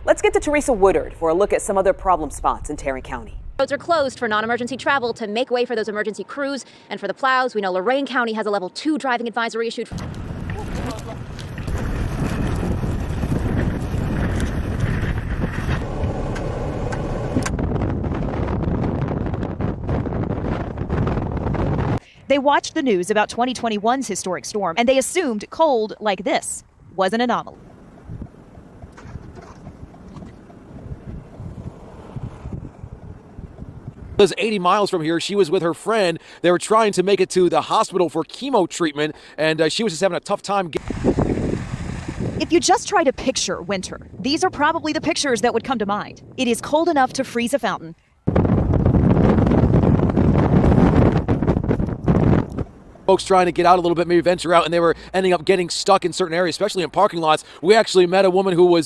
Let's get to Teresa Woodard for a look at some other problem spots in Tarrant County. Roads are closed for non-emergency travel to make way for those emergency crews. And for the plows, we know Lorain County has a level 2 driving advisory issued. They watched the news about 2021's historic storm, and they assumed cold like this was an anomaly. Was 80 miles from here. She was with her friend. They were trying to make it to the hospital for chemo treatment, and she was just having a tough time. If you just try to picture winter, these are probably the pictures that would come to mind. It is cold enough to freeze a fountain. Folks trying to get out a little bit, maybe venture out, and they were ending up getting stuck in certain areas, especially in parking lots. We actually met a woman who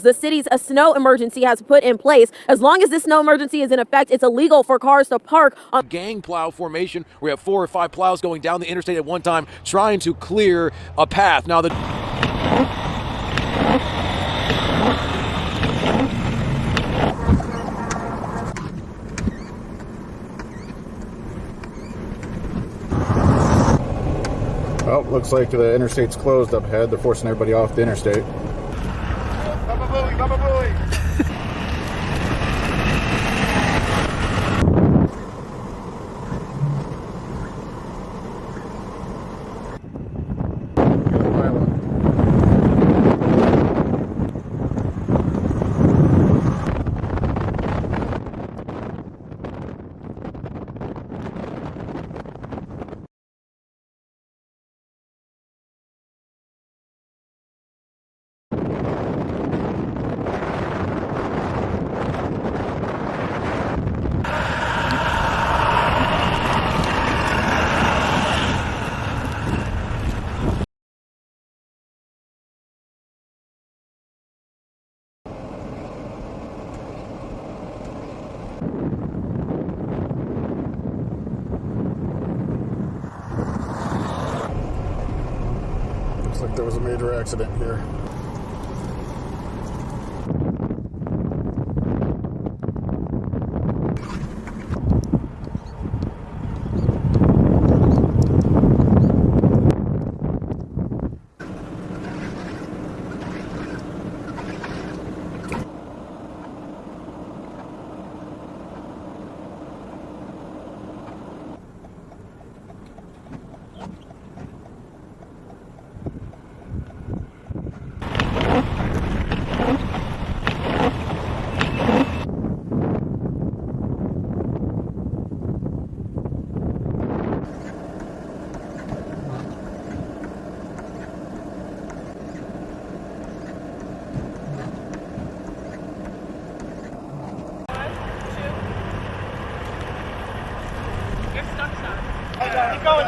the city's snow emergency has put in place. As long as this snow emergency is in effect, it's illegal for cars to park on gang plow formation. We have 4 or 5 plows going down the interstate at one time, trying to clear a path. Now well, looks like the interstate's closed up ahead. They're forcing everybody off the interstate. Baba Booey! Looks like there was a major accident here. Keep going.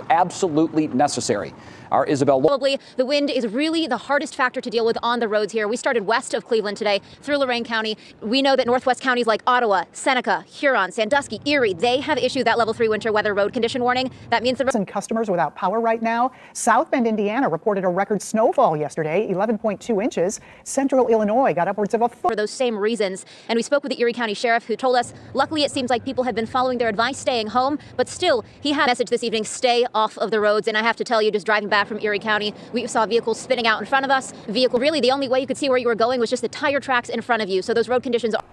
Absolutely necessary. Our Isabel. Probably the wind is really the hardest factor to deal with on the roads here. We started west of Cleveland today through Lorain County. We know that northwest counties like Ottawa, Seneca, Huron, Sandusky, Erie, they have issued that level 3 winter weather road condition warning. That means the and customers without power right now. South Bend, Indiana reported a record snowfall yesterday, 11.2 inches. Central Illinois got upwards of a foot. For those same reasons. And we spoke with the Erie County Sheriff, who told us, luckily it seems like people have been following their advice, staying home, but still he had a message this evening, stay off of the roads. And I have to tell you, just driving back bad from Erie County. We saw vehicles spinning out in front of us. Really, the only way you could see where you were going was just the tire tracks in front of you. So those road conditions are...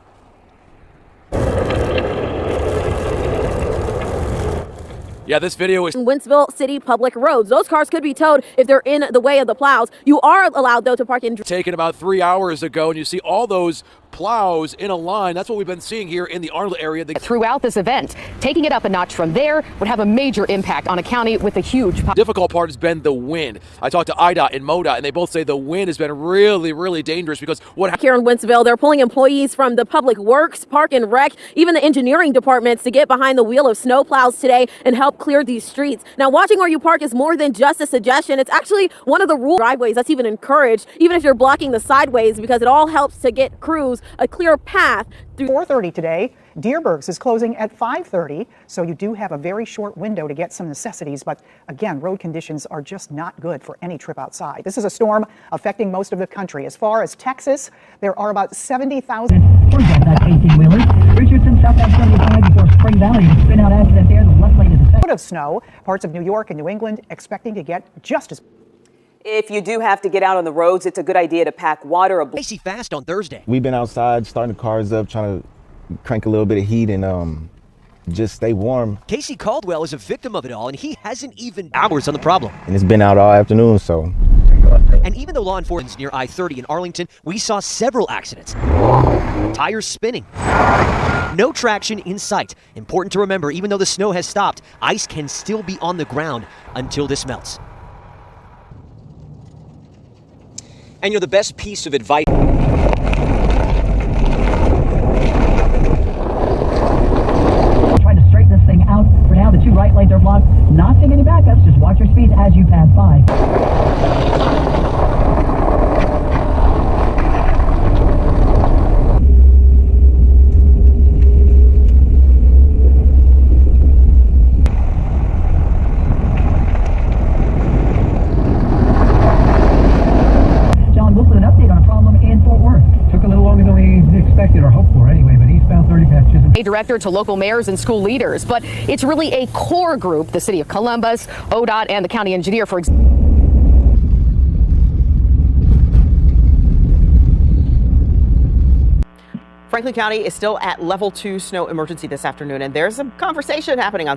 Yeah, this video is Wentzville City public roads. Those cars could be towed if they're in the way of the plows. You are allowed, though, to park in... taken about 3 hours ago, and you see all those plows in a line. That's what we've been seeing here in the Arnold area. Throughout this event, taking it up a notch from there would have a major impact on a county with a huge... difficult part has been the wind. I talked to IDOT and MoDOT, and they both say the wind has been really, really dangerous because what... Here in Wentzville, they're pulling employees from the Public Works, Park and Rec, even the engineering departments to get behind the wheel of snow plows today and help clear these streets. Now, watching where you park is more than just a suggestion. It's actually one of the rule driveways that's even encouraged, even if you're blocking the sideways, because it all helps to get crews a clear path. 4:30 today. Deerbergs is closing at 5:30, so you do have a very short window to get some necessities, but again, road conditions are just not good for any trip outside. This is a storm affecting most of the country. As far as Texas, there are about 70,000 Richardson, southbound 75 before Spring Valley. Spin out accident there. The left lane is affected. of snow. Parts of New York and New England expecting to get just as... If you do have to get out on the roads, it's a good idea to pack water. Icy fast on Thursday. We've been outside starting the cars up, trying to crank a little bit of heat and just stay warm. Casey Caldwell is a victim of it all, and he hasn't even hours on the problem. And it's been out all afternoon, so. And even though law enforcement near I-30 in Arlington, we saw several accidents. Tires spinning. No traction in sight. Important to remember, even though the snow has stopped, ice can still be on the ground until this melts. And the best piece of advice... Trying to straighten this thing out. For now, the two right lanes are blocked. Not seeing any backups. Just watch your speed as you pass by. Expected or hoped for anyway, but eastbound 30 past Chisholm. A director to local mayors and school leaders, but it's really a core group, the city of Columbus, ODOT, and the county engineer, for example. Franklin County is still at level 2 snow emergency this afternoon, and there's a conversation happening on